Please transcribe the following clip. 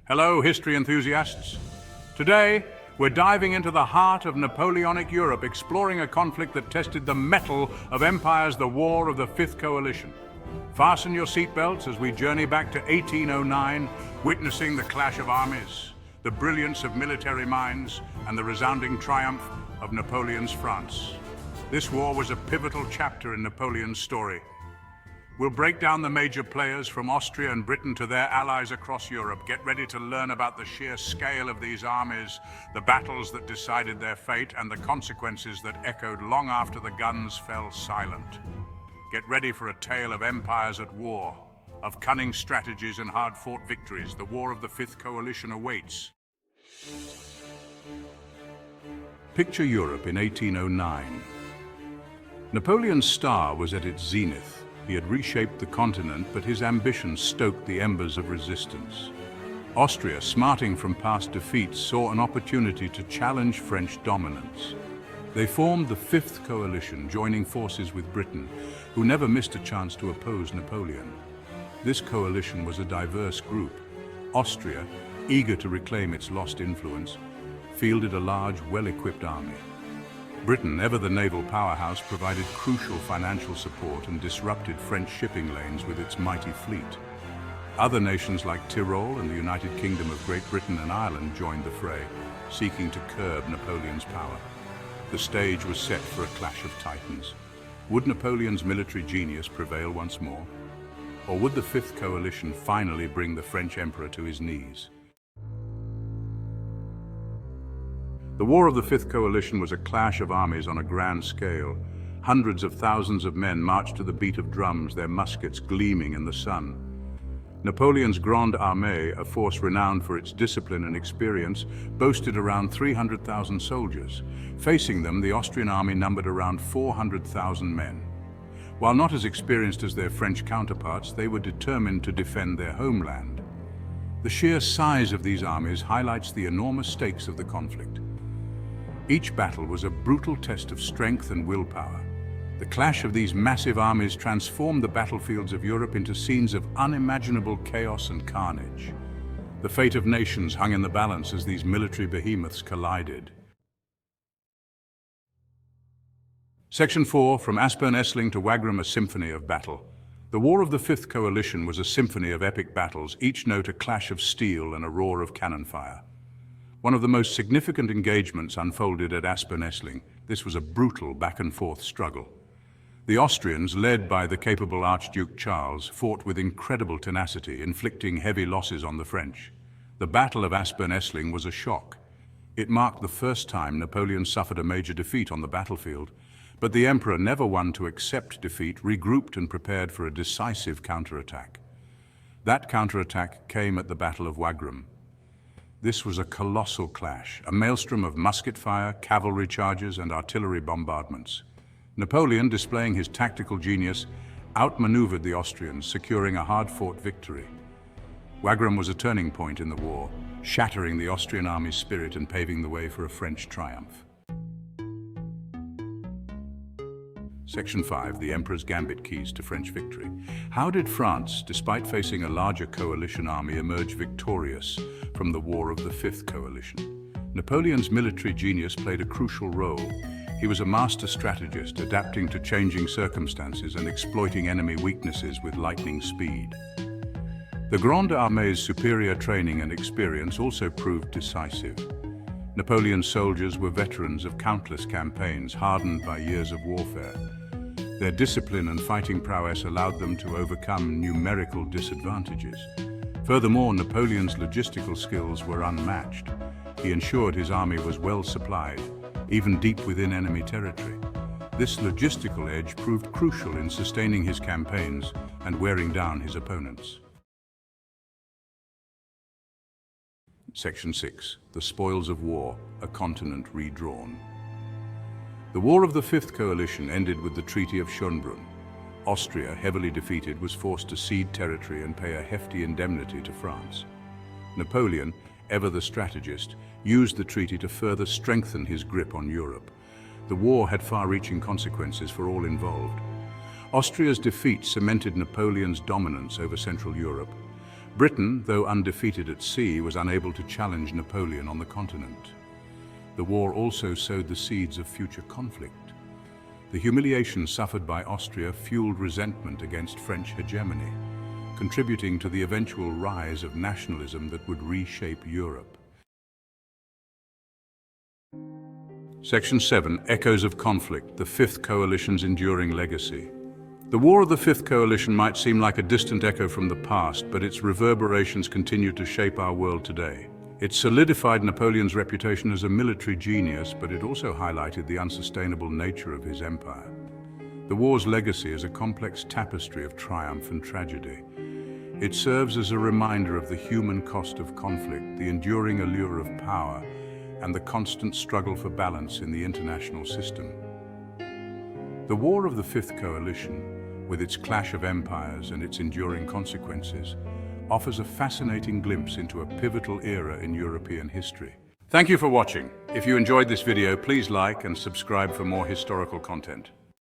Hello, history enthusiasts. Today, we're diving into the heart of Napoleonic Europe, exploring a conflict that tested the mettle of empires, the War of the Fifth Coalition. Fasten your seatbelts as we journey back to 1809, witnessing the clash of armies, the brilliance of military minds, and the resounding triumph of Napoleon's France. This war was a pivotal chapter in Napoleon's story. We'll break down the major players from Austria and Britain to their allies across Europe. Get ready to learn about the sheer scale of these armies, the battles that decided their fate, and the consequences that echoed long after the guns fell silent. Get ready for a tale of empires at war, of cunning strategies and hard-fought victories. The War of the Fifth Coalition awaits. Picture Europe in 1809. Napoleon's star was at its zenith. He had reshaped the continent, but his ambition stoked the embers of resistance. Austria, smarting from past defeats, saw an opportunity to challenge French dominance. They formed the Fifth Coalition, joining forces with Britain, who never missed a chance to oppose Napoleon. This coalition was a diverse group. Austria, eager to reclaim its lost influence, fielded a large, well-equipped army. Britain, ever the naval powerhouse, provided crucial financial support and disrupted French shipping lanes with its mighty fleet. Other nations like Tyrol and the United Kingdom of Great Britain and Ireland joined the fray, seeking to curb Napoleon's power. The stage was set for a clash of titans. Would Napoleon's military genius prevail once more? Or would the Fifth Coalition finally bring the French emperor to his knees? The War of the Fifth Coalition was a clash of armies on a grand scale. Hundreds of thousands of men marched to the beat of drums, their muskets gleaming in the sun. Napoleon's Grande Armée, a force renowned for its discipline and experience, boasted around 300,000 soldiers. Facing them, the Austrian army numbered around 400,000 men. While not as experienced as their French counterparts, they were determined to defend their homeland. The sheer size of these armies highlights the enormous stakes of the conflict. Each battle was a brutal test of strength and willpower. The clash of these massive armies transformed the battlefields of Europe into scenes of unimaginable chaos and carnage. The fate of nations hung in the balance as these military behemoths collided. Section 4, From Aspern-Essling to Wagram, a Symphony of Battle. The War of the Fifth Coalition was a symphony of epic battles, each note a clash of steel and a roar of cannon fire. One of the most significant engagements unfolded at Aspern-Essling. This was a brutal back-and-forth struggle. The Austrians, led by the capable Archduke Charles, fought with incredible tenacity, inflicting heavy losses on the French. The Battle of Aspern-Essling was a shock. It marked the first time Napoleon suffered a major defeat on the battlefield, but the emperor, never one to accept defeat, regrouped and prepared for a decisive counterattack. That counterattack came at the Battle of Wagram. This was a colossal clash, a maelstrom of musket fire, cavalry charges, and artillery bombardments. Napoleon, displaying his tactical genius, outmaneuvered the Austrians, securing a hard-fought victory. Wagram was a turning point in the war, shattering the Austrian army's spirit and paving the way for a French triumph. Section 5, The Emperor's Gambit, Keys to French Victory. How did France, despite facing a larger coalition army, emerge victorious from the War of the Fifth Coalition? Napoleon's military genius played a crucial role. He was a master strategist, adapting to changing circumstances and exploiting enemy weaknesses with lightning speed. The Grande Armée's superior training and experience also proved decisive. Napoleon's soldiers were veterans of countless campaigns, hardened by years of warfare. Their discipline and fighting prowess allowed them to overcome numerical disadvantages. Furthermore, Napoleon's logistical skills were unmatched. He ensured his army was well supplied, even deep within enemy territory. This logistical edge proved crucial in sustaining his campaigns and wearing down his opponents. Section 6, The Spoils of War, a Continent Redrawn. The War of the Fifth Coalition ended with the Treaty of Schönbrunn. Austria, heavily defeated, was forced to cede territory and pay a hefty indemnity to France. Napoleon, ever the strategist, used the treaty to further strengthen his grip on Europe. The war had far-reaching consequences for all involved. Austria's defeat cemented Napoleon's dominance over Central Europe. Britain, though undefeated at sea, was unable to challenge Napoleon on the continent. The war also sowed the seeds of future conflict. The humiliation suffered by Austria fueled resentment against French hegemony, contributing to the eventual rise of nationalism that would reshape Europe. Section 7. Echoes of Conflict, the Fifth Coalition's Enduring Legacy. The War of the Fifth Coalition might seem like a distant echo from the past, but its reverberations continue to shape our world today. It solidified Napoleon's reputation as a military genius, but it also highlighted the unsustainable nature of his empire. The war's legacy is a complex tapestry of triumph and tragedy. It serves as a reminder of the human cost of conflict, the enduring allure of power, and the constant struggle for balance in the international system. The War of the Fifth Coalition, with its clash of empires and its enduring consequences, offers a fascinating glimpse into a pivotal era in European history. Thank you for watching. If you enjoyed this video, please like and subscribe for more historical content.